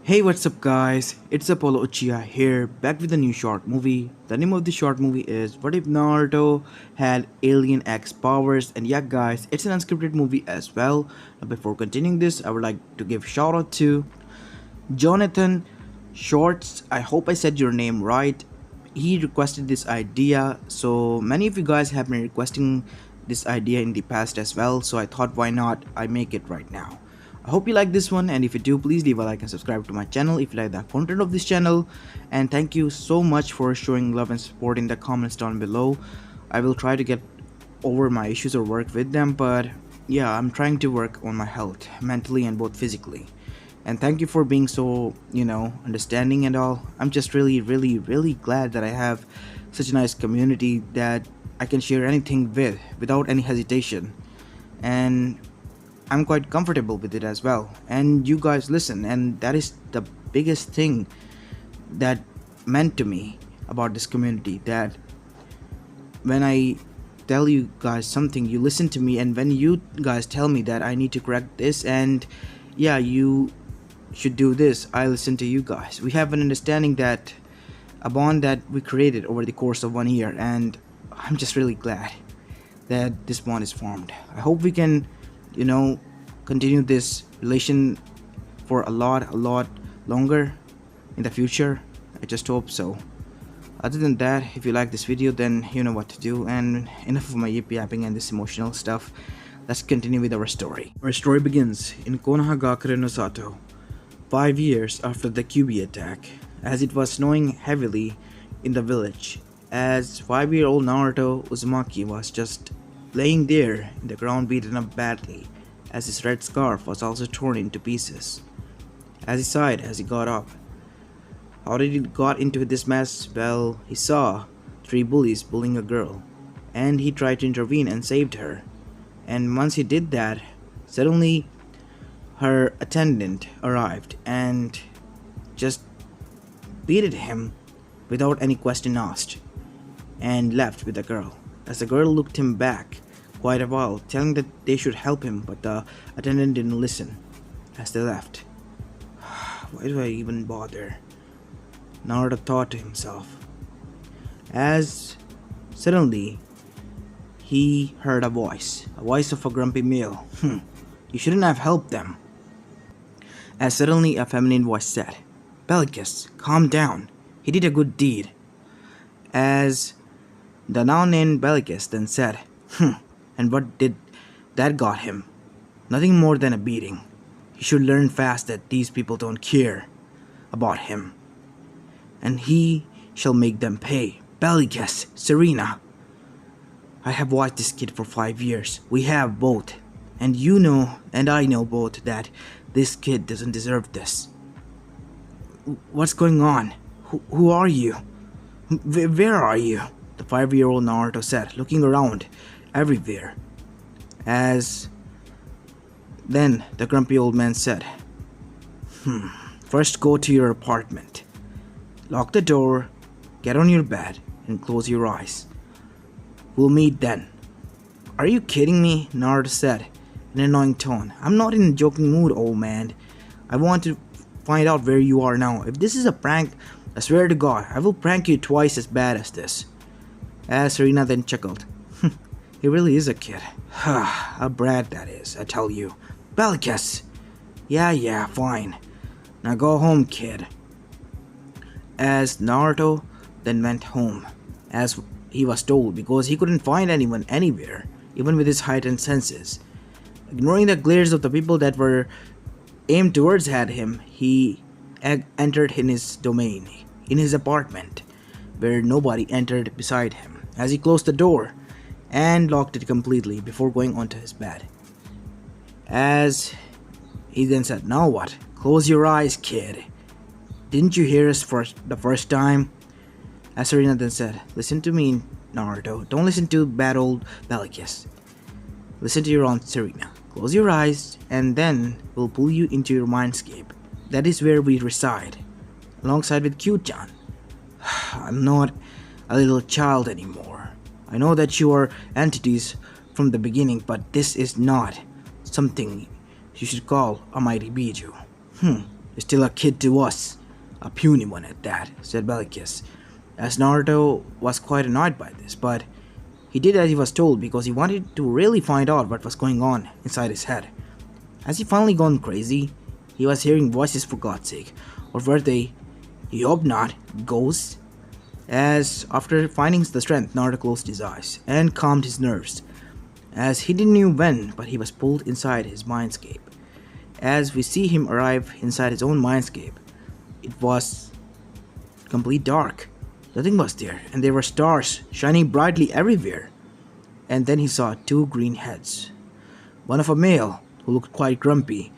Hey, what's up guys? It's Apollo Uchiha here, back with a new short movie. The name of the short movie is What If Naruto Had Alien X Powers? And yeah guys, it's an unscripted movie as well. Now, before continuing this, I would like to give shout out to Jonathan Shorts. I hope I said your name right. He requested this idea, so many of you guys have been requesting this idea in the past as well, so I thought why not I make it right now. I hope you like this one, and if you do, please leave a like and subscribe to my channel if you like the content of this channel. And thank you so much for showing love and support in the comments down below. I will try to get over my issues or work with them, but yeah, I'm trying to work on my health mentally and both physically. And thank you for being so, understanding and all. I'm just really glad that I have such a nice community that I can share anything with without any hesitation. And I'm quite comfortable with it as well. And you guys listen, and that is the biggest thing that meant to me about this community, that when I tell you guys something, you listen to me, and when you guys tell me that I need to correct this and yeah, you should do this, I listen to you guys. We have an understanding, that a bond that we created over the course of 1 year, and I'm just really glad that this bond is formed. I hope we can, continue this relation for a lot longer in the future. I just hope so. Other than that, if you like this video, then you know what to do. And enough of my yip yapping and this emotional stuff. Let's continue with our story. Our story begins in Konohagakure no Sato, 5 years after the QB attack, as it was snowing heavily in the village, as 5-year-old Naruto Uzumaki was just laying there in the ground, beaten up badly, as his red scarf was also torn into pieces. As he sighed as he got up. How did he got into this mess? Well, he saw 3 bullies bullying a girl, and he tried to intervene and saved her. And once he did that, suddenly her attendant arrived and just beated him without any question asked, and left with the girl. As the girl looked him back quite a while, telling that they should help him, but the attendant didn't listen. As they left, why do I even bother? Naruto thought to himself, as suddenly he heard a voice of a grumpy male. You shouldn't have helped them. As suddenly a feminine voice said, Bellicus, calm down. He did a good deed. As the now named Bellicus then said, and what did that got him? Nothing more than a beating. He should learn fast that these people don't care about him, and he shall make them pay. Bellicus, Serena. I have watched this kid for 5 years. We have both. And you know, and I know both, that this kid doesn't deserve this. What's going on? Who are you? Where are you? The 5-year-old Naruto said, looking around everywhere. As then the grumpy old man said, First go to your apartment. Lock the door, get on your bed, and close your eyes. We'll meet then. Are you kidding me? Naruto said in an annoying tone. I'm not in a joking mood, old man. I want to find out where you are now. If this is a prank, I swear to God, I will prank you twice as bad as this. As Serena then chuckled. He really is a kid. A brat, that is, I tell you. Bellicus! Yeah, fine. Now go home, kid. As Naruto then went home, as he was told, because he couldn't find anyone anywhere, even with his heightened senses. Ignoring the glares of the people that were aimed towards at him, he entered in his domain, in his apartment, where nobody entered beside him, as he closed the door and locked it completely before going onto his bed. As he then said, now what? Close your eyes, kid. Didn't you hear us for the first time? As Serena then said, listen to me, Naruto. Don't listen to bad old Bellicus. Listen to your aunt Serena. Close your eyes, and then we'll pull you into your mindscape. That is where we reside, alongside with Q-chan. I'm not a little child anymore. I know that you are entities from the beginning, but this is not something you should call a mighty Biju. You're still a kid to us. A puny one at that, said Bellicus, as Naruto was quite annoyed by this, but he did as he was told because he wanted to really find out what was going on inside his head. Has he finally gone crazy? He was hearing voices for God's sake. Or were they, he hoped not, ghosts? As after finding the strength, Naruto closed his eyes and calmed his nerves. As he didn't know when, but he was pulled inside his mindscape. As we see him arrive inside his own mindscape, it was complete dark. Nothing was there, and there were stars shining brightly everywhere. And then he saw two green heads. One of a male, who looked quite grumpy,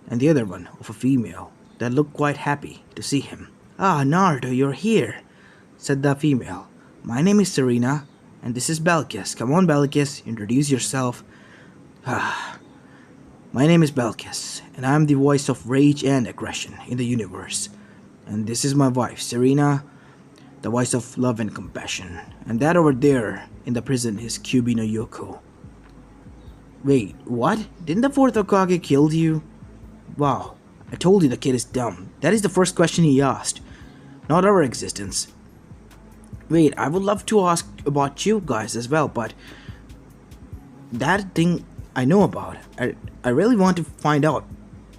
and the other one of a female, that looked quite happy to see him. "Ah, Naruto, you're here," said the female. "My name is Serena, and this is Bellicus. Come on, Bellicus, introduce yourself." "My name is Bellicus, and I'm the voice of rage and aggression in the universe. And this is my wife, Serena, the voice of love and compassion. And that over there in the prison is Kyuubi no Yoko." "Wait, what? Didn't the fourth Hokage kill you?" "Wow, I told you the kid is dumb. That is the first question he asked, not our existence." "Wait, I would love to ask about you guys as well, but that thing I know about. I really want to find out.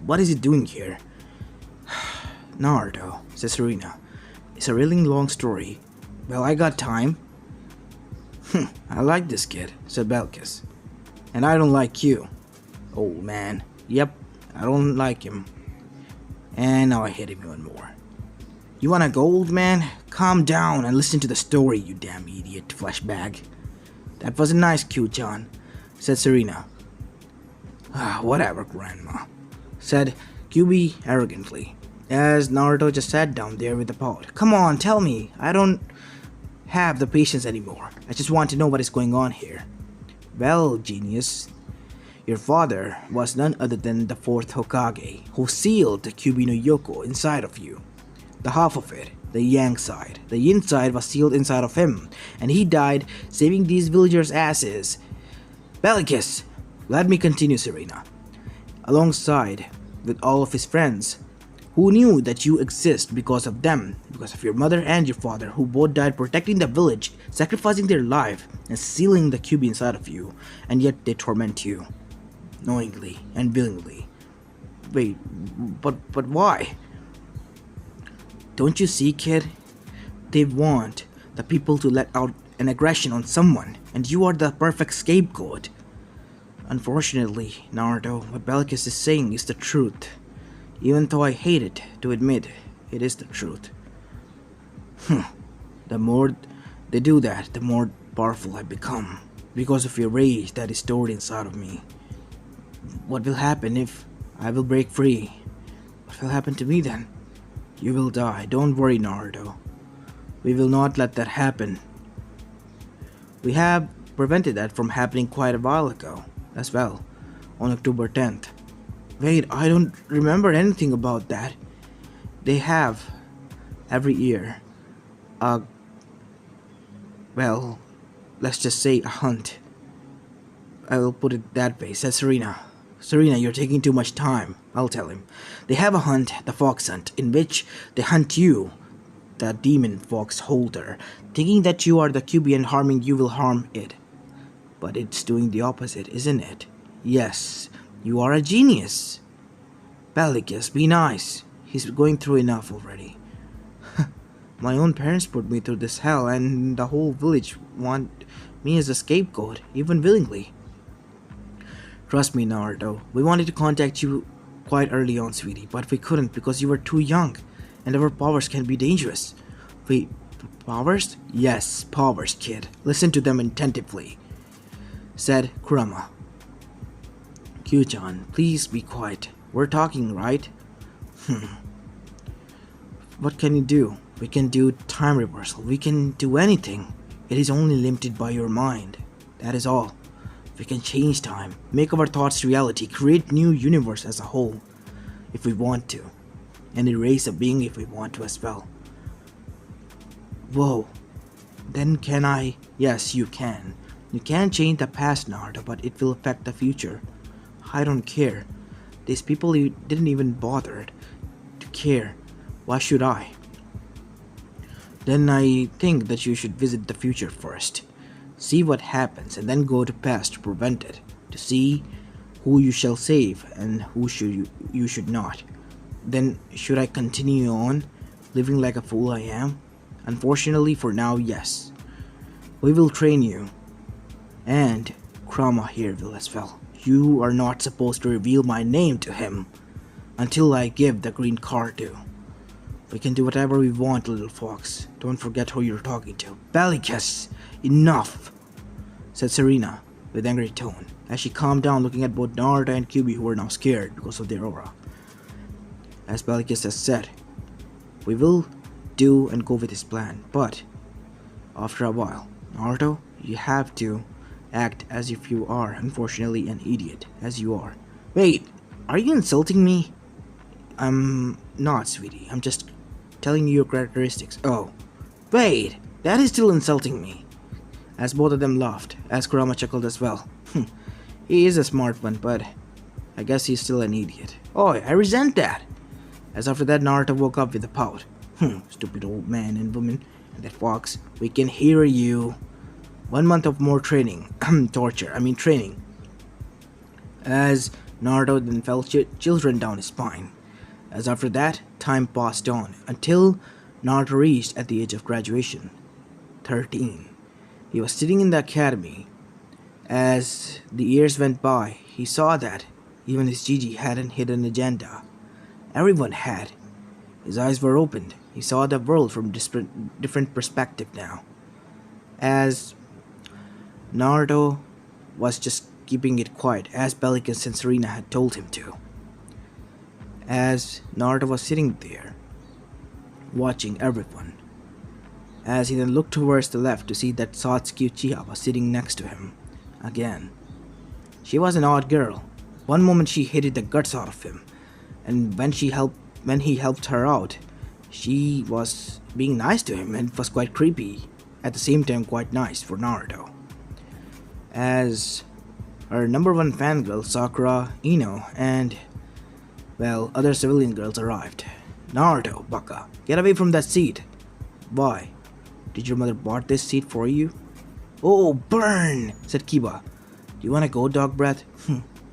What is he doing here?" "Naruto," says Serena. "It's a really long story. Well, I got time." "I like this kid," said Bellicus. "And I don't like you." "Oh man, yep, I don't like him. And now I hate him even more." "You wanna go, old man? Calm down and listen to the story, you damn idiot fleshbag." "That was a nice cue, John," said Serena. Whatever, Grandma," said Kyuubi arrogantly, as Naruto just sat down there with the pot. "Come on, tell me. I don't have the patience anymore. I just want to know what is going on here." "Well, genius, your father was none other than the fourth Hokage, who sealed the Kyuubi no Yoko inside of you. The half of it, the yang side. The yin side was sealed inside of him, and he died saving these villagers' asses." "Bellicus, let me continue, Serena. Alongside with all of his friends, who knew that you exist because of them, because of your mother and your father, who both died protecting the village, sacrificing their life and sealing the Kyuubi inside of you, and yet they torment you, knowingly and willingly." "Wait, but why?" "Don't you see, kid? They want the people to let out an aggression on someone, and you are the perfect scapegoat." "Unfortunately, Naruto, what Bellicus is saying is the truth. Even though I hate it to admit, it is the truth." "The more they do that, the more powerful I become, because of your rage that is stored inside of me. What will happen if I will break free? What will happen to me then?" "You will die. Don't worry, Naruto. We will not let that happen. We have prevented that from happening quite a while ago as well, on October 10th. "Wait, I don't remember anything about that." "They have, every year, well, let's just say a hunt. I will put it that way," said Serena. "Serena, you're taking too much time. I'll tell him. They have a hunt, the fox hunt, in which they hunt you, the demon fox holder, thinking that you are the Kyuubi and harming you will harm it. But it's doing the opposite, isn't it? Yes, you are a genius. Bellicus, be nice. He's going through enough already." "My own parents put me through this hell, and the whole village want me as a scapegoat, even willingly." "Trust me, Naruto. We wanted to contact you quite early on, sweetie, but we couldn't because you were too young, and our powers can be dangerous." "Wait, powers?" "Yes, powers, kid. Listen to them attentively," said Kurama. "Kyu-chan, please be quiet. We're talking, right?" "What can you do?" "We can do time reversal. We can do anything. It is only limited by your mind. That is all. We can change time, make our thoughts reality, create new universe as a whole, if we want to, and erase a being if we want to as well." "Whoa. Then can I?" "Yes, you can. You can change the past, Naruto, but it will affect the future. I don't care. These people didn't even bother to care. Why should I? Then I think that you should visit the future first. See what happens and then go to past to prevent it. To see who you shall save and who you should not. Then should I continue on living like a fool I am? Unfortunately for now, yes. We will train you. And Krama here will as well. You are not supposed to reveal my name to him until I give the green card to. We can do whatever we want, little fox. Don't forget who you're talking to. Bellicus, enough, said Serena with angry tone, as she calmed down looking at both Naruto and Kyuubi, who were now scared because of their aura. As Bellicus has said, we will do and go with his plan, but after a while, Naruto, you have to act as if you are, unfortunately, an idiot, as you are. Wait, are you insulting me? I'm not, sweetie. I'm just telling you your characteristics. Oh, wait, that is still insulting me. As both of them laughed, as Kurama chuckled as well. He is a smart one, but I guess he's still an idiot. Oh, I resent that. As after that, Naruto woke up with a pout. Stupid old man and woman, and that fox. We can hear you. 1 month of more training. Training. As Naruto then felt chills run down his spine. As after that, time passed on until Naruto reached at the age of graduation, 13. He was sitting in the academy. As the years went by, he saw that even his Gigi hadn't hidden agenda. Everyone had. His eyes were opened. He saw the world from different perspective now. As Naruto was just keeping it quiet, as Bellicus and Serena had told him to. As Naruto was sitting there, watching everyone. As he then looked towards the left to see that Satsuki Uchiha was sitting next to him. Again. She was an odd girl. One moment she hated the guts out of him, and when he helped her out, she was being nice to him, and it was quite creepy. At the same time, quite nice for Naruto. As her number one fangirl, Sakura, Ino, and, well, other civilian girls arrived. Naruto, baka, get away from that seat. Why? Did your mother bought this seat for you? Oh, burn, said Kiba. Do you want to go, dog breath?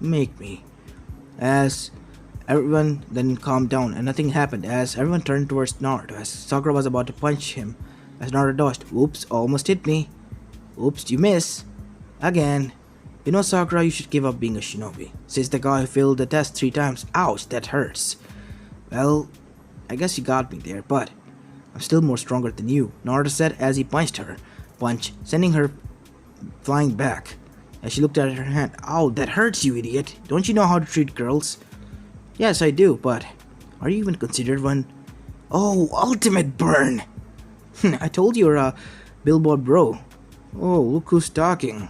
Make me. As everyone then calmed down and nothing happened as everyone turned towards Naruto as Sakura was about to punch him as Naruto dodged. Oops, almost hit me. Oops, you miss. Again. You know, Sakura, you should give up being a shinobi, says the guy who failed the test 3 times. Ouch, that hurts. Well, I guess you got me there, but I'm still more stronger than you, Naruto said as he punched her. Punch, sending her flying back. As she looked at her hand. Ow, that hurts, you idiot. Don't you know how to treat girls? Yes, I do, but are you even considered one? Oh, ultimate burn. I told you you're a billboard bro. Oh, look who's talking.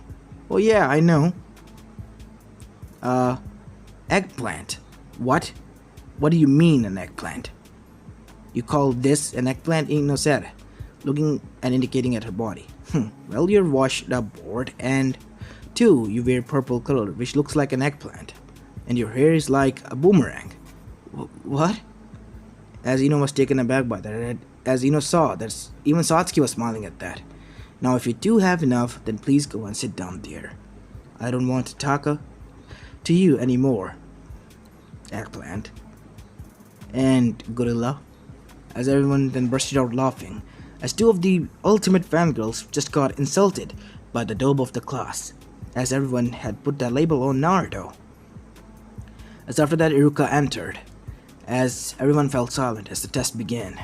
Oh yeah, I know. Eggplant. What? What do you mean an eggplant? You call this an eggplant? Ino said, looking and indicating at her body. Well, you're washed up board, and 2, you wear purple color, which looks like an eggplant. And your hair is like a boomerang. What? As Ino was taken aback by that, as Ino saw that even Satsuki was smiling at that. Now if you do have enough, then please go and sit down there. I don't want to talk to you anymore. Eggplant. And gorilla. As everyone then bursted out laughing, as 2 of the ultimate fangirls just got insulted by the dope of the class, as everyone had put that label on Naruto. As after that, Iruka entered, as everyone fell silent as the test began.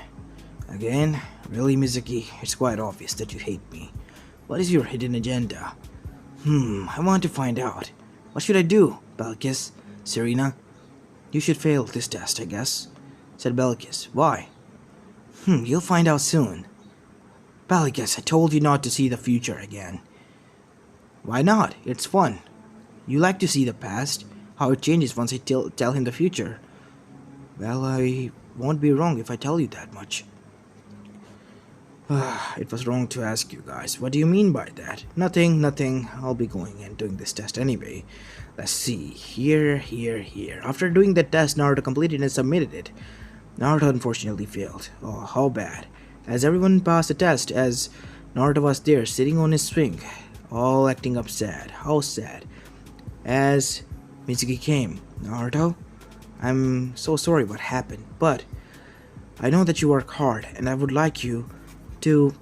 Again? Really, Mizuki? It's quite obvious that you hate me. What is your hidden agenda? I want to find out. What should I do, Bellicus? Serena? You should fail this test, I guess, said Bellicus. Why? You'll find out soon. Bellicus, I told you not to see the future again. Why not? It's fun. You like to see the past, how it changes once I tell him the future. Well, I won't be wrong if I tell you that much. It was wrong to ask you guys. What do you mean by that? Nothing. I'll be going and doing this test anyway. Let's see. Here. After doing the test, Naruto completed and submitted it. Naruto unfortunately failed. Oh, how bad. As everyone passed the test, as Naruto was there sitting on his swing, all acting up sad. How sad. As Mitsuki came, Naruto, I'm so sorry what happened, but I know that you work hard, and I would like you to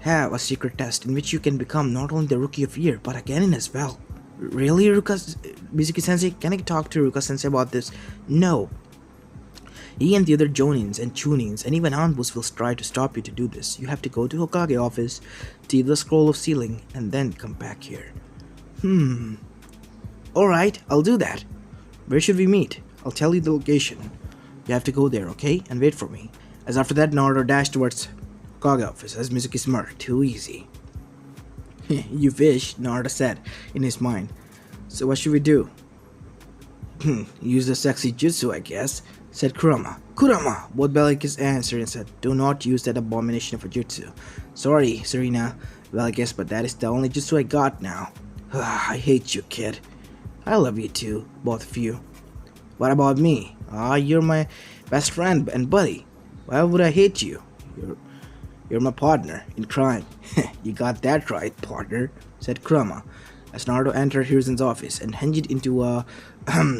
have a secret test in which you can become not only the Rookie of the Year, but a Genin as well. Really, Mizuki-sensei? Can I talk to Ruka-sensei about this? No. He and the other Jonins and Chunins and even Anbus will try to stop you to do this. You have to go to Hokage office, steal the scroll of sealing, and then come back here. Alright, I'll do that. Where should we meet? I'll tell you the location. You have to go there, okay? And wait for me. As after that, Naruto dashed towards Hokage office as Mizuki smirked. Too easy. You fish, Naruto said in his mind. So what should we do? Use the sexy jutsu, I guess, said Kurama. Kurama! Both Bellicus answered and said, do not use that abomination of a jutsu. Sorry, Serena, Bellicus, but that is the only jutsu I got now. I hate you, kid. I love you too, both of you. What about me? You're my best friend and buddy. Why would I hate you? You're my partner in crime. You got that right, partner, said Kurama, as Naruto entered Hiruzen's office and hinged into a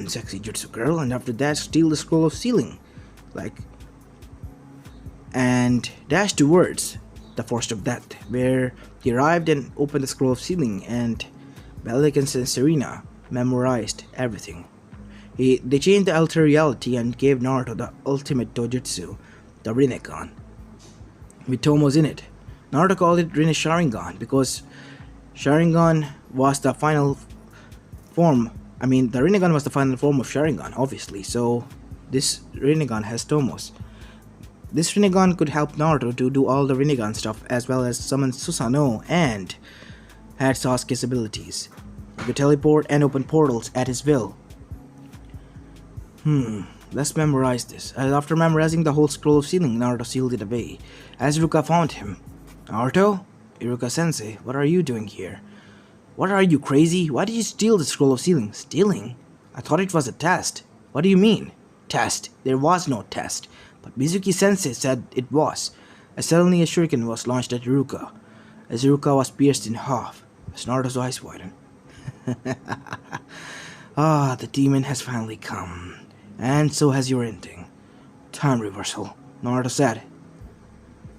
sexy jutsu girl, and after that steal the scroll of sealing, and dashed towards the Forest of Death, where he arrived and opened the scroll of sealing, and Bellicus and Serena memorized everything. They changed the alter reality and gave Naruto the ultimate dojutsu, the Rinnegan, with Tomos in it. Naruto called it Rinne Sharingan because Sharingan was the final form. The Rinnegan was the final form of Sharingan, obviously, so this Rinnegan has Tomos. This Rinnegan could help Naruto to do all the Rinnegan stuff as well as summon Susanoo and had Sasuke's abilities. He could teleport and open portals at his will. Let's memorize this. As after memorizing the whole scroll of sealing, Naruto sealed it away. As Iruka found him. Naruto? Iruka-sensei, what are you doing here? What are you, crazy? Why did you steal the scroll of sealing? Stealing? I thought it was a test. What do you mean? Test? There was no test. But Mizuki-sensei said it was. As suddenly a shuriken was launched at Iruka. As Iruka was pierced in half. As Naruto's eyes widened. The demon has finally come. And so has your ending. Time reversal, Naruto said,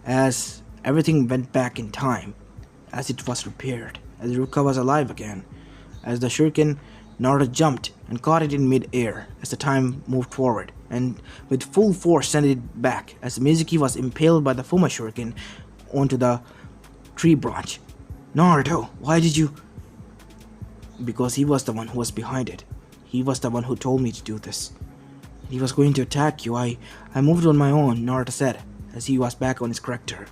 as everything went back in time, as it was repaired, as Iruka was alive again. As the shuriken, Naruto jumped and caught it in mid-air as the time moved forward, and with full force sent it back as Mizuki was impaled by the Fuma shuriken onto the tree branch. Naruto, why did you... Because he was the one who was behind it. He was the one who told me to do this. He was going to attack you. I moved on my own, Naruto said, as he was back on his character.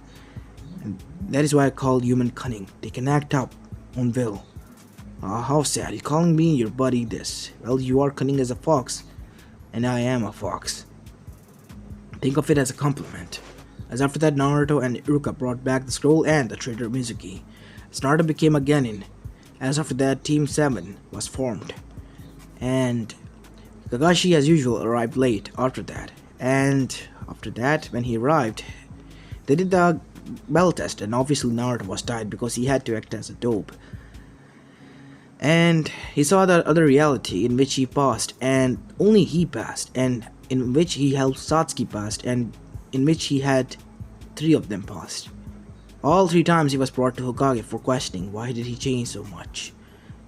And that is why I call human cunning. They can act out on will. How sad. You're calling me your buddy this. Well, you are cunning as a fox, and I am a fox. Think of it as a compliment. As after that, Naruto and Iruka brought back the scroll and the traitor Mizuki. As Naruto became a Genin. As after that, Team 7 was formed. And Kakashi, as usual, arrived late after that. And after that, when he arrived, they did the bell test, and obviously Naruto was tied because he had to act as a dope. And he saw that other reality in which he passed, and only he passed, and in which he helped Satsuki pass, and in which he had 3 of them passed. All 3 times he was brought to Hokage for questioning why did he change so much.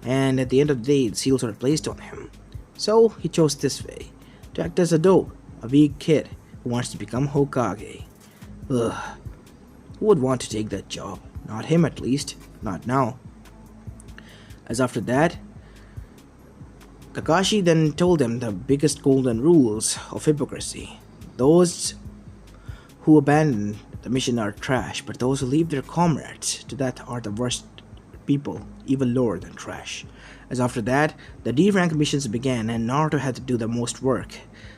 And at the end of the day, the seals were placed on him. So he chose this way, to act as a dope, a weak kid who wants to become Hokage. Ugh, who would want to take that job? Not him, at least, not now. As after that, Kakashi then told them the biggest golden rules of hypocrisy. Those who abandon the mission are trash, but those who leave their comrades to that are the worst people, even lower than trash. As after that, the D-rank missions began and Naruto had to do the most work.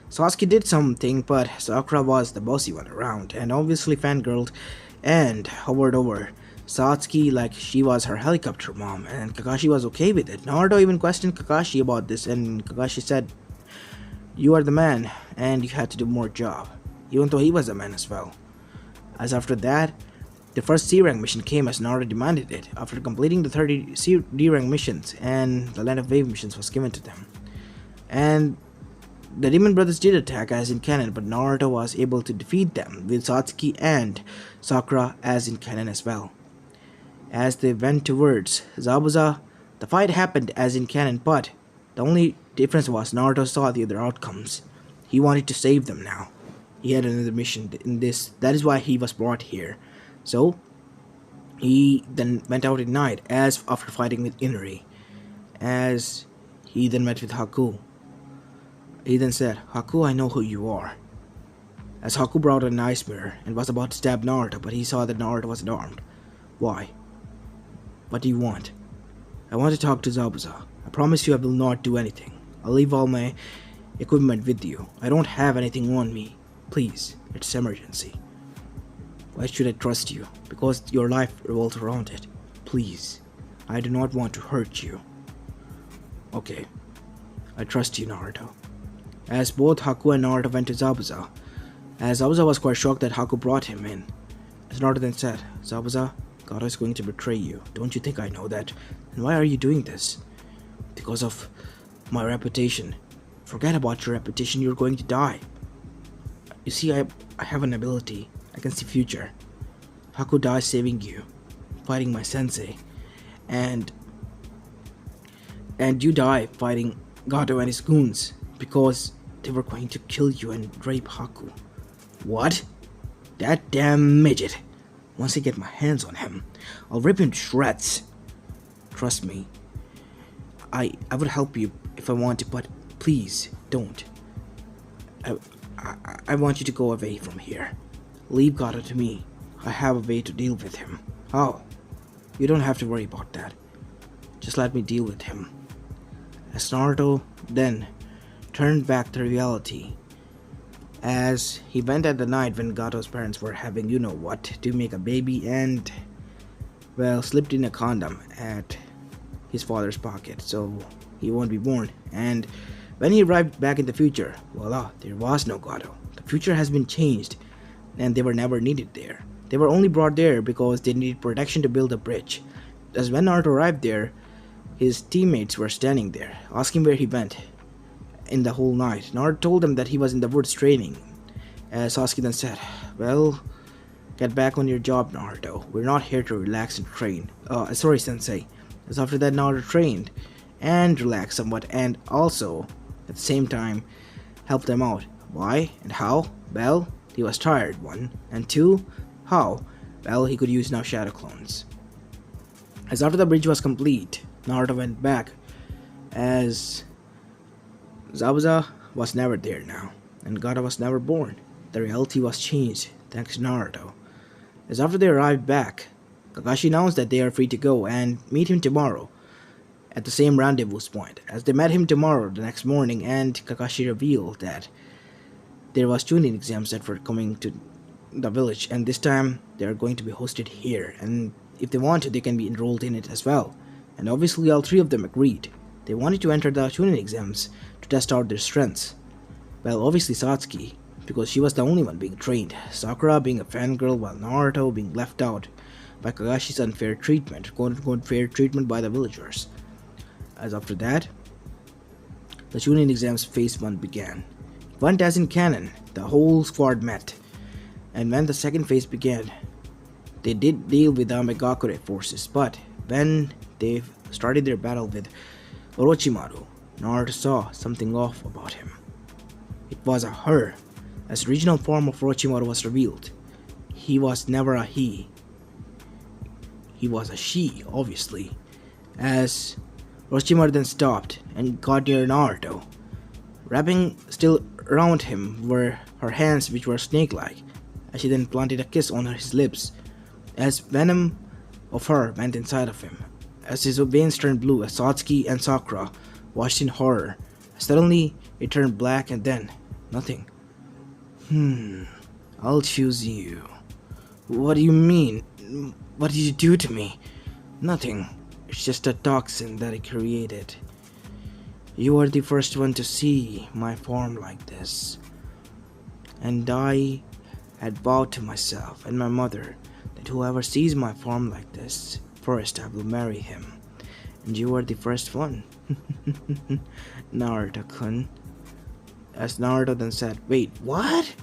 Sasuke did something, but Sakura was the bossy one around, and obviously fangirled and hovered over Satsuki like she was her helicopter mom, and Kakashi was okay with it. Naruto even questioned Kakashi about this, and Kakashi said, "You are the man, and you had to do more job." even though he was a man as well. As after that, the first C-rank mission came as Naruto demanded it. After completing the 30 D-rank missions, and the Land of Wave missions was given to them. And the Demon Brothers did attack as in canon, but Naruto was able to defeat them with Satsuki and Sakura as in canon as well. As they went towards Zabuza, the fight happened as in canon, but the only difference was Naruto saw the other outcomes. He wanted to save them now. He had another mission in this. That is why he was brought here. So, he then went out at night as after fighting with Inari. As he then met with Haku. He then said, "Haku, I know who you are." As Haku brought an ice mirror and was about to stab Naruto, but he saw that Naruto wasn't armed. "Why? What do you want?" "I want to talk to Zabuza. I promise you I will not do anything. I'll leave all my equipment with you. I don't have anything on me. Please, it's emergency." "Why should I trust you?" "Because your life revolves around it. Please, I do not want to hurt you." "Okay, I trust you, Naruto." As both Haku and Naruto went to Zabuza, as Zabuza was quite shocked that Haku brought him in. As Naruto then said, "Zabuza, God is going to betray you. Don't you think I know that? And why are you doing this?" "Because of my reputation." "Forget about your reputation, you're going to die." "You see, I have an ability. I can see future. Haku dies saving you, fighting my sensei. And you die fighting Gato and his goons, because they were going to kill you and rape Haku." "What? That damn midget. Once I get my hands on him, I'll rip him to shreds." "Trust me. I would help you if I want to, but please don't. I want you to go away from here. Leave Gato to me. I have a way to deal with him." "How?" "You don't have to worry about that. Just let me deal with him." As Naruto then turned back to reality, as he went at the night when Gato's parents were having you-know-what to make a baby and, well, slipped in a condom at his father's pocket so he won't be born. And when he arrived back in the future, voila, there was no Gato. The future has been changed, and they were never needed there. They were only brought there because they needed protection to build a bridge. As when Naruto arrived there, his teammates were standing there, asking where he went in the whole night. Naruto told them that he was in the woods training. As Sasuke then said, "Well, get back on your job, Naruto. We're not here to relax and train." Sorry, Sensei." As after that, Naruto trained and relaxed somewhat, and also, at the same time, helped them out. Why and how? Well, he was tired, one. And two, how? Well, he could use now shadow clones. As after the bridge was complete, Naruto went back, as Zabuza was never there now, and Gato was never born. The reality was changed, thanks to Naruto. As after they arrived back, Kakashi announced that they are free to go and meet him tomorrow at the same rendezvous point. As they met him tomorrow the next morning, and Kakashi revealed that there was Chunin exams that were coming to the village, and this time they are going to be hosted here, and if they want to, they can be enrolled in it as well. And obviously all three of them agreed. They wanted to enter the Chunin exams to test out their strengths. Well, obviously Satsuki, because she was the only one being trained, Sakura being a fangirl, while Naruto being left out by Kakashi's unfair treatment, quote-unquote fair treatment by the villagers. As after that, the Chunin exams phase 1 began. It went as in canon, the whole squad met, and when the second phase began, they did deal with the Megakure forces, but when they started their battle with Orochimaru, Naruto saw something off about him. It was a her, as the original form of Orochimaru was revealed. He was never a he. He was a she, obviously. As Orochimaru then stopped and got near Naruto. Wrapping still around him were her hands, which were snake-like, as she then planted a kiss on his lips, as venom of her went inside of him. As his veins turned blue, as Satsuki and Sakura watched in horror. Suddenly, it turned black and then nothing. I'll choose you. What do you mean? What did you do to me? Nothing. It's just a toxin that I created. You are the first one to see my form like this. and I had vowed to myself and my mother that whoever sees my form like this, first I will marry him. And you were the first one. Naruto-kun. As Naruto then said, wait, what?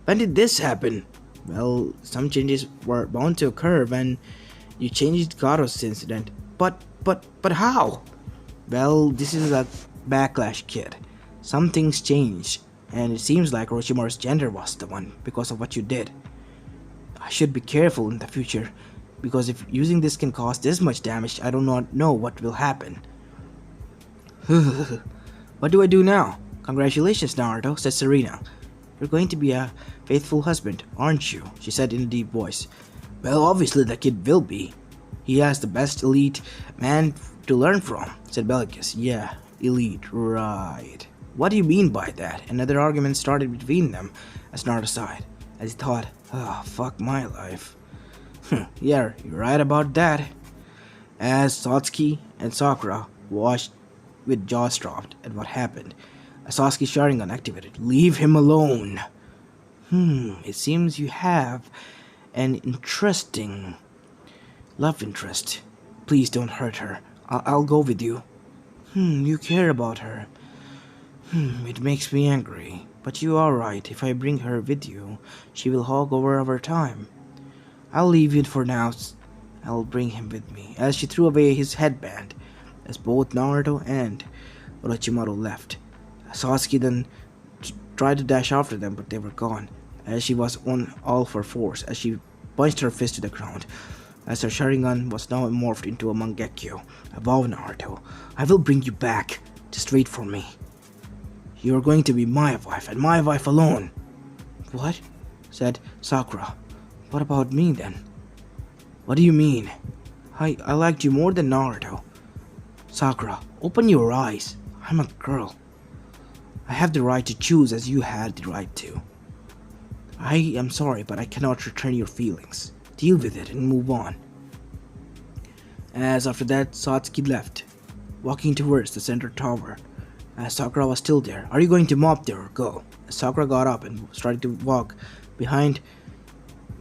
When did this happen? Well, some changes were bound to occur when you changed Garo's incident. But how? Well, this is a backlash, kid. Some things changed, and it seems like Orochimaru's gender was the one because of what you did. I should be careful in the future, because if using this can cause this much damage, I do not know what will happen. What do I do now? Congratulations, Naruto, said Serena. You're going to be a faithful husband, aren't you? She said in a deep voice. Well, obviously the kid will be. He has the best elite man to learn from, said Bellicus. Yeah, elite, right. What do you mean by that? Another argument started between them as Naruto sighed, as he thought, fuck my life. Yeah, you're right about that. As Satsuki and Sakura watched with jaws dropped at what happened, Sasuke's Sharingan activated. Leave him alone. It seems you have an interesting love interest. Please don't hurt her. I'll go with you. You care about her. It makes me angry. But you are right. If I bring her with you, she will hog over our time. I'll leave you for now. I'll bring him with me. As she threw away his headband, as both Naruto and Orochimaru left. Satsuki then tried to dash after them, but they were gone, as she was on all four fours as she punched her fist to the ground, as her Sharingan was now morphed into a Mangekyo. Above Naruto, I will bring you back. Just wait for me. You are going to be my wife, and my wife alone. What? Said Sakura. What about me then? What do you mean? I liked you more than Naruto. Sakura, open your eyes. I'm a girl. I have the right to choose as you had the right to. I am sorry, but I cannot return your feelings. Deal with it and move on. As after that, Satsuki left, walking towards the center tower. As Sakura was still there. Are you going to mop there or go? As Sakura got up and started to walk behind,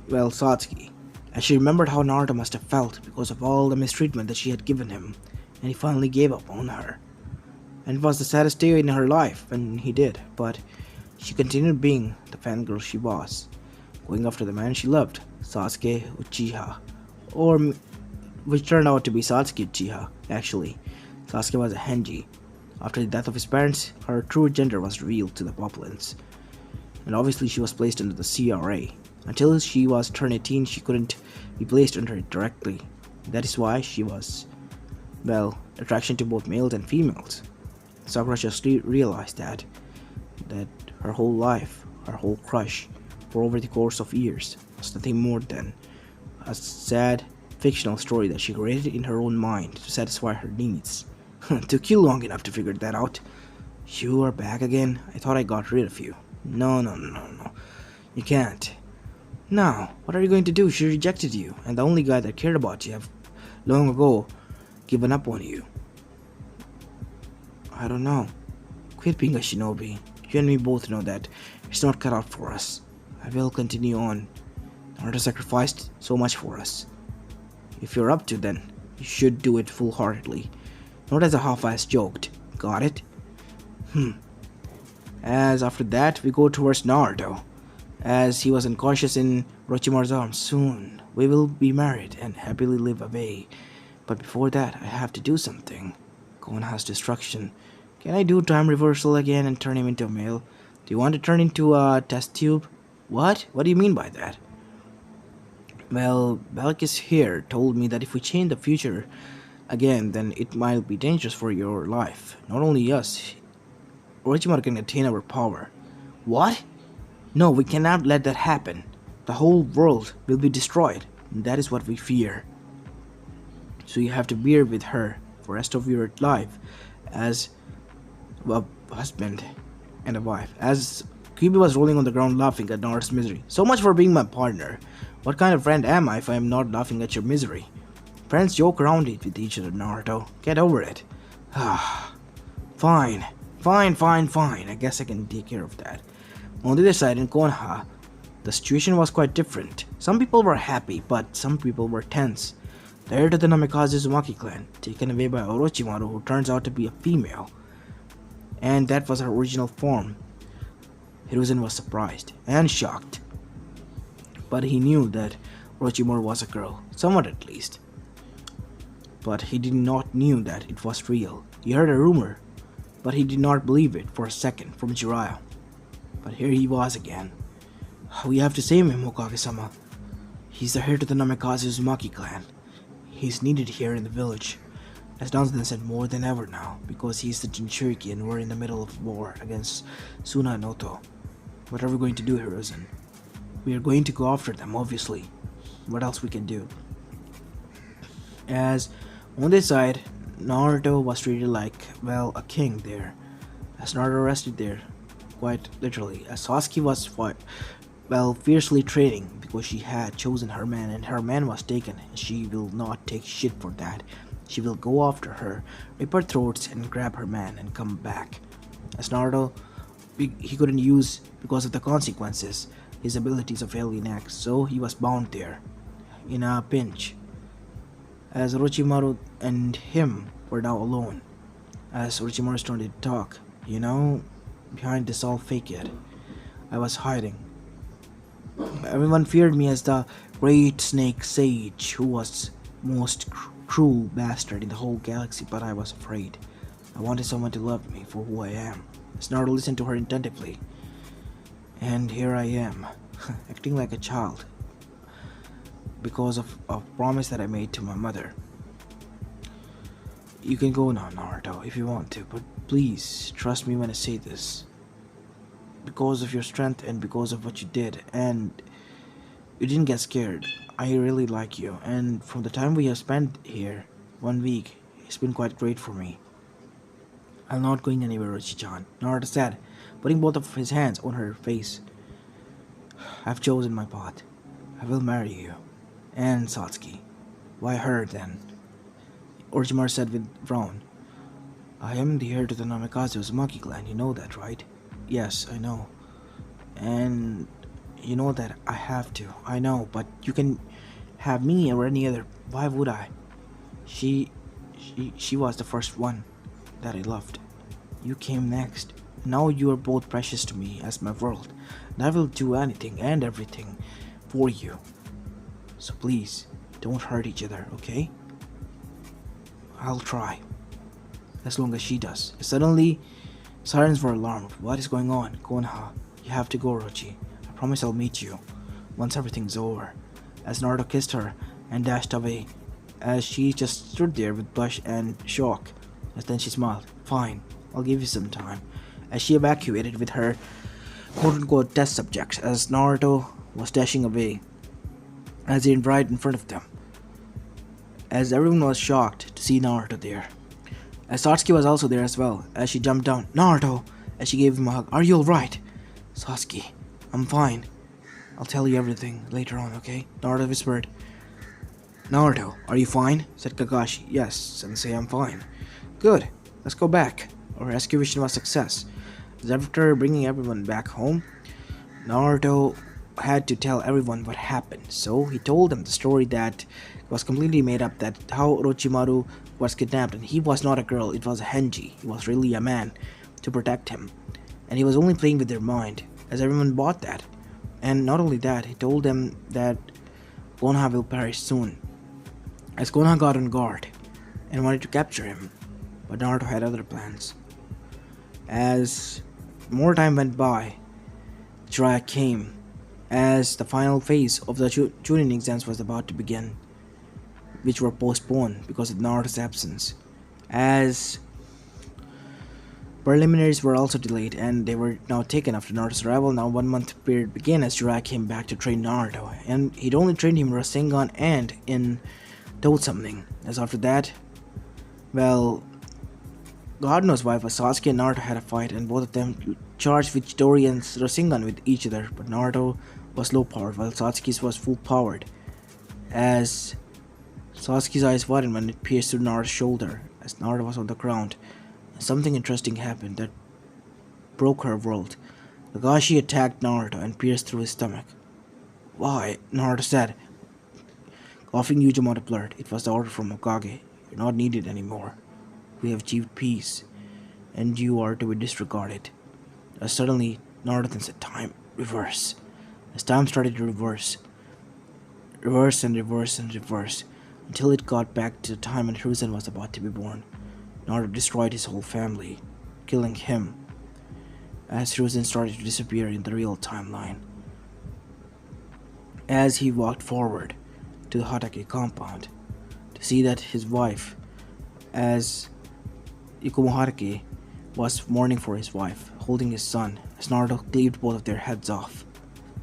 Satsuki, as she remembered how Naruto must have felt because of all the mistreatment that she had given him, and he finally gave up on her. And it was the saddest day in her life when he did, but she continued being the fangirl she was, going after the man she loved, Sasuke Uchiha, which turned out to be Satsuki Uchiha, actually. Sasuke was a henji. After the death of his parents, her true gender was revealed to the populace, and obviously she was placed under the CRA. Until she was turned 18, she couldn't be placed under it directly. That is why she was, attraction to both males and females. Sakura just realized that her whole life, her whole crush, for over the course of years, was nothing more than a sad, fictional story that she created in her own mind to satisfy her needs. Took you long enough to figure that out. You are back again? I thought I got rid of you. No. You can't. Now, what are you going to do? She rejected you, and the only guy that cared about you have long ago given up on you. I don't know. Quit being a shinobi. You and me both know that it's not cut out for us. I will continue on. Naruto sacrificed so much for us. If you're up to, then you should do it full-heartedly. Not as a half-assed joke. Got it? As after that, we go towards Naruto, as he was unconscious in Orochimaru's arms. Soon, we will be married and happily live away. But before that, I have to do something. Gon has destruction. Can I do time reversal again and turn him into a male? Do you want to turn into a test tube? What? What do you mean by that? Well, Bellicus here told me that if we change the future again, then it might be dangerous for your life. Not only us, Orochimaru can attain our power. What? No, we cannot let that happen. The whole world will be destroyed, and that is what we fear. So you have to bear with her for the rest of your life as a husband and a wife. As Kyuubi was rolling on the ground laughing at Naruto's misery. So much for being my partner. What kind of friend am I if I am not laughing at your misery? Friends joke around with each other, Naruto. Get over it. Fine. I guess I can take care of that. On the other side, in Konoha, the situation was quite different. Some people were happy, but some people were tense. The heir to the Namikaze Uzumaki clan, taken away by Orochimaru, who turns out to be a female, and that was her original form. Hiruzen was surprised and shocked, but he knew that Orochimaru was a girl, somewhat at least. But he did not knew that it was real. He heard a rumor, but he did not believe it for a second from Jiraiya. But here he was again. We have to save him, Hokage-sama. He's the heir to the Namikaze Uzumaki clan. He's needed here in the village. As Danzan said, more than ever now, because he's the Jinchuriki and we're in the middle of war against Suna and Noto. What are we going to do, Hiruzen? We are going to go after them, obviously. What else we can do? As on this side, Naruto was treated like, well, a king there. As Naruto arrested there, quite literally, as Sasuke was fiercely training because she had chosen her man and her man was taken, and she will not take shit for that. She will go after her, rip her throats and grab her man and come back. As Naruto, he couldn't use, because of the consequences, his abilities of alien acts, so he was bound there, in a pinch. As Orochimaru and him were now alone, as Orochimaru started to talk, behind this all fake it, I was hiding. Everyone feared me as the great snake sage who was most cruel bastard in the whole galaxy, but I was afraid. I wanted someone to love me for who I am. Naruto listened to her attentively. And here I am, acting like a child, because of a promise that I made to my mother. You can go now, Naruto, if you want to, but please trust me when I say this. Because of your strength and because of what you did, and you didn't get scared. I really like you, and from the time we have spent here, 1 week, it's been quite great for me. I'm not going anywhere, Orochi-chan, Naruto said, putting both of his hands on her face. I've chosen my path. I will marry you. And Satsuki. Why her then? Orochimaru said with frown. I am the heir to the Namikaze Uzumaki clan, you know that, right? Yes, I know. And you know that I have to. I know, but you can have me or any other. Why would I? She was the first one that I loved. You came next. Now you are both precious to me as my world, and I will do anything and everything for you. So please, don't hurt each other, okay? I'll try. As long as she does. Suddenly, sirens were alarmed. What is going on? Konoha, you have to go, Orochi. I promise I'll meet you once everything's over. As Naruto kissed her and dashed away, as she just stood there with blush and shock. And then she smiled. Fine, I'll give you some time. As she evacuated with her quote-unquote test subjects, as Naruto was dashing away, as he ran right in front of them. As everyone was shocked to see Naruto there. As Satsuki was also there as well, as she jumped down. Naruto! As she gave him a hug. Are you alright? Satsuki, I'm fine. I'll tell you everything later on, okay? Naruto whispered. Naruto, are you fine? Said Kakashi. Yes, Sensei, I'm fine. Good, let's go back. Our rescue mission was a success. As after bringing everyone back home, Naruto had to tell everyone what happened. So he told them the story that was completely made up, that how Orochimaru was kidnapped and he was not a girl, it was a henji. He was really a man to protect him. And he was only playing with their mind, as everyone bought that. And not only that, he told them that Konoha will perish soon, as Konoha got on guard and wanted to capture him. But Naruto had other plans. As more time went by, Jiraiya came, as the final phase of the Chunin exams was about to begin, which were postponed because of Naruto's absence. As preliminaries were also delayed, and they were now taken after Naruto's arrival. Now 1 month period began as Jiraiya came back to train Naruto, and he'd only trained him in Rasengan and in Toad Summoning. As after that, well, God knows why, but Sasuke and Naruto had a fight, and both of them charged with Chidori and Rasengan with each other, but Naruto was low powered while Satsuki's was full powered. As Sasuke's eyes widened when it pierced through Naruto's shoulder, as Naruto was on the ground. Something interesting happened that broke her world. Kakashi attacked Naruto and pierced through his stomach. Why? Naruto said, coughing huge amount of blood. It was the order from Hokage. You're not needed anymore. We have achieved peace, and you are to be disregarded. Suddenly, Naruto then said, time, reverse. As time started to reverse, reverse and reverse and reverse, until it got back to the time when Hiruzen was about to be born. Naruto destroyed his whole family, killing him, as Hiruzen started to disappear in the real timeline. As he walked forward to the Hatake compound, to see that his wife, as Ikumo Hatake, was mourning for his wife, holding his son, as Naruto cleaved both of their heads off,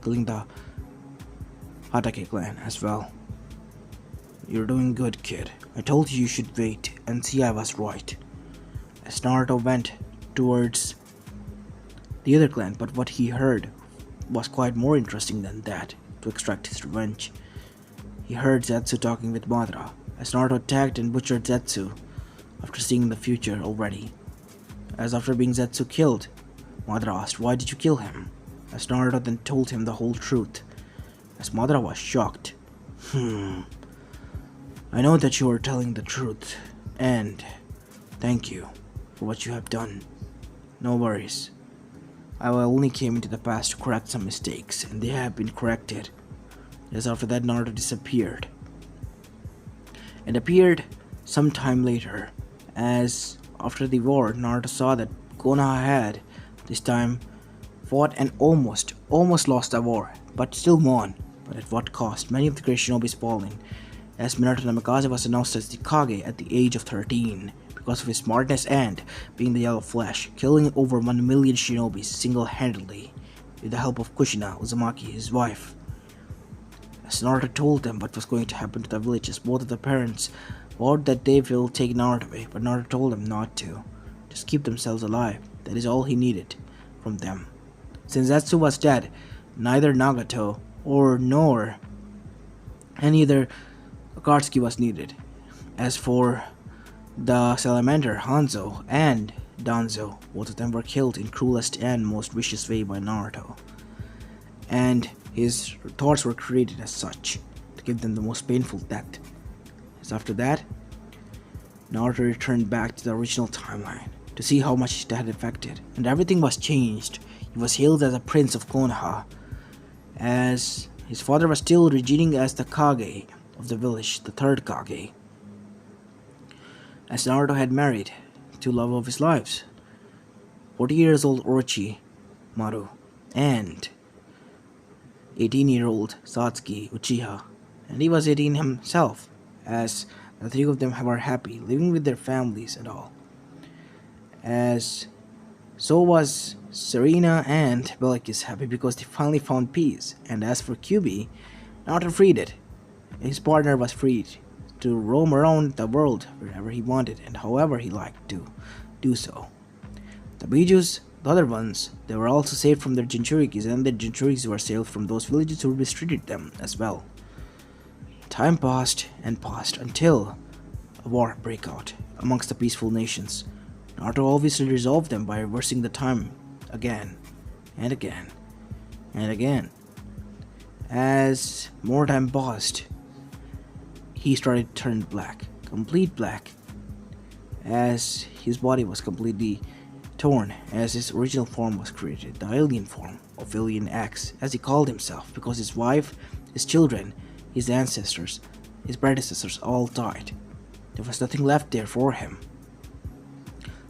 killing the Hatake clan as well. You're doing good, kid. I told you should wait and see I was right. As Naruto went towards the other clan, but what he heard was quite more interesting than that. To extract his revenge, he heard Zetsu talking with Madara, as Naruto attacked and butchered Zetsu after seeing the future already. As after being Zetsu killed, Madara asked, why did you kill him? As Naruto then told him the whole truth, as Madara was shocked. I know that you are telling the truth, and thank you for what you have done. No worries. I only came into the past to correct some mistakes, and they have been corrected. As after that, Naruto disappeared, and appeared some time later, as after the war, Naruto saw that Konoha had, this time, fought and almost lost the war, but still won. But at what cost? Many of the great shinobis falling, as Minato Namikaze was announced as the Kage at the age of 13, because of his smartness and being the Yellow Flash, killing over 1 million shinobis single-handedly, with the help of Kushina Uzumaki, his wife. As Naruto told them what was going to happen to the villages, both of the parents vowed that they will take Naruto away, but Naruto told them not to. Just keep themselves alive. That is all he needed from them. Since Zetsu was dead, neither Nagato nor any other Akatsuki was needed. As for the salamander, Hanzo and Danzo, both of them were killed in cruelest and most vicious way by Naruto. And his thoughts were created as such, to give them the most painful death. As after that, Naruto returned back to the original timeline, to see how much it had affected, and everything was changed. He was hailed as a prince of Konoha, as his father was still reigning as the Kage of the village, the third Kage. As Naruto had married to love of his lives, 40 years old Orochimaru, and 18-year-old Satsuki Uchiha, and he was 18 himself, as the three of them were happy, living with their families and all. As so was Serena and Belakis happy because they finally found peace, and as for Kyuubi, Naruto freed it. His partner was freed to roam around the world wherever he wanted and however he liked to do so. The Bijus, the other ones, they were also saved from their Jinchurikis, and their Jinchurikis were saved from those villages who mistreated them as well. Time passed and passed until a war broke out amongst the peaceful nations. Naruto obviously resolved them by reversing the time again and again and again. As more time passed, he started to turn black, complete black, as his body was completely torn, as his original form was created, the alien form of Alien X, as he called himself, because his wife, his children, his ancestors, his predecessors all died. There was nothing left there for him.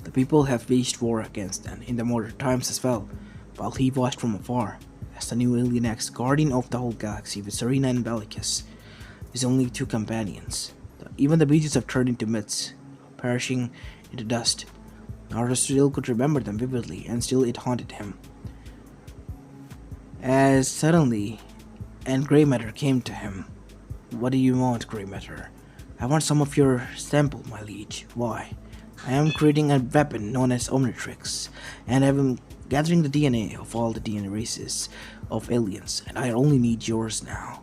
The people have waged war against them in the modern times as well, while he watched from afar, as the new Alien X, guardian of the whole galaxy with Serena and Bellicus, his only two companions. Even the beaches have turned into myths, perishing into dust. Naruto still could remember them vividly, and still it haunted him. As suddenly, and Grey Matter came to him. What do you want, Grey Matter? I want some of your sample, my liege. Why? I am creating a weapon known as Omnitrix, and I am gathering the DNA of all the DNA races of aliens, and I only need yours now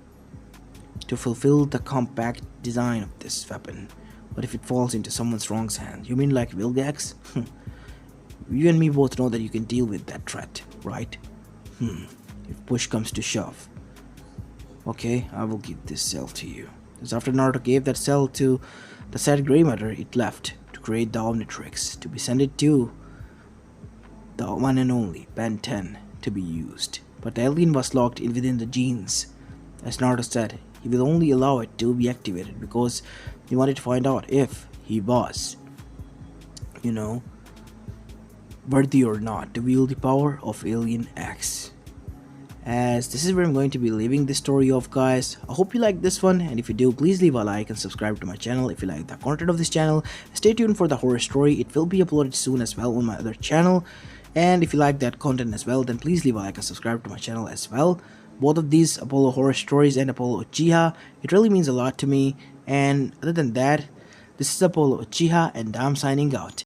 to fulfill the compact design of this weapon. What if it falls into someone's wrong hand? You mean like Vilgax? You and me both know that you can deal with that threat, right? If push comes to shove, okay, I will give this cell to you. Because after Naruto gave that cell to the said Grey Matter, it left to create the Omnitrix, to be sent it to the one and only Ben 10 to be used. But the alien was locked in within the genes. As Naruto said, he will only allow it to be activated because he wanted to find out if he was, you know, worthy or not to wield the power of Alien X. As this is where I'm going to be leaving this story off, guys. I hope you like this one, and if you do, please leave a like and subscribe to my channel if you like the content of this channel. Stay tuned for the horror story, it will be uploaded soon as well on my other channel. And if you like that content as well, then please leave a like and subscribe to my channel as well. Both of these, Apollo Horror Stories and Apollo Uchiha, it really means a lot to me. And other than that, this is Apollo Uchiha and I'm signing out.